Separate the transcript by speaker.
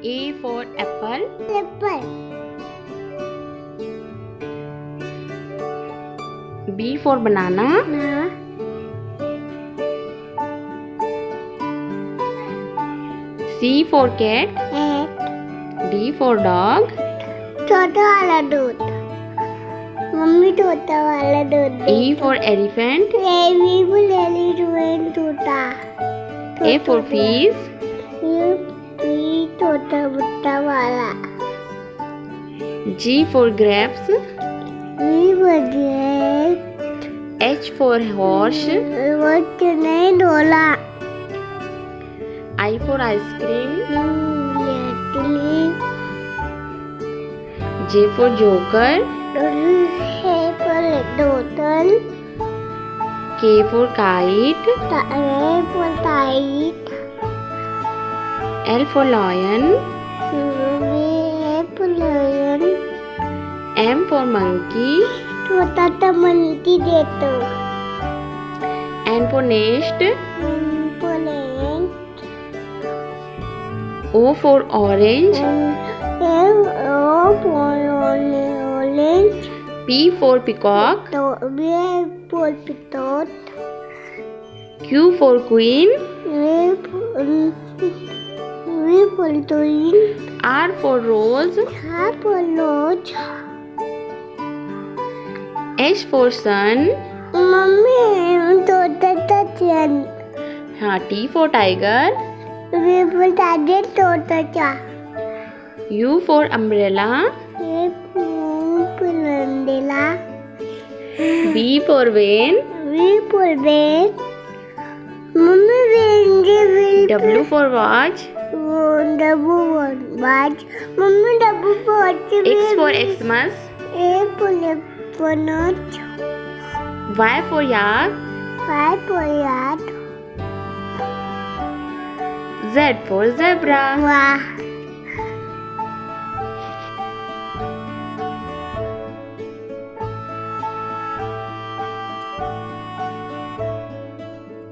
Speaker 1: A for apple.
Speaker 2: Apple.
Speaker 1: B for banana.
Speaker 2: Na.
Speaker 1: C for cat.
Speaker 2: Egg.
Speaker 1: D for dog.
Speaker 2: छोटा वाला दूध. Mummy छोटा वाला दूध.
Speaker 1: E for elephant.
Speaker 2: Baby बुलेली रुएन छोटा.
Speaker 1: F for fish.
Speaker 2: ये छोटा बुट्टा वाला.
Speaker 1: G for grapes.
Speaker 2: ये बजे.
Speaker 1: H for horse.
Speaker 2: वो नहीं डोला.
Speaker 1: I for ice cream. J for joker.
Speaker 2: है पर डोटल.
Speaker 1: K for kite.
Speaker 2: है पर टाइट.
Speaker 1: L for lion.
Speaker 2: है पर लायन.
Speaker 1: M for monkey.
Speaker 2: छोटा सा मंकी देतो.
Speaker 1: N for nest. O for orange.
Speaker 2: Orange.
Speaker 1: P for peacock. Q for queen. R for rose. S for sun.
Speaker 2: Mummy तोता चैन.
Speaker 1: हाँ, T for tiger.
Speaker 2: तोता
Speaker 1: U for umbrella.
Speaker 2: पुलंदेला.
Speaker 1: V for van.
Speaker 2: Mummy वेंगे
Speaker 1: W for watch.
Speaker 2: डब्बू बाज. Mummy डब्बू पहुंच.
Speaker 1: X for Xmas. Y for yak. Z for zebra.
Speaker 2: वाह.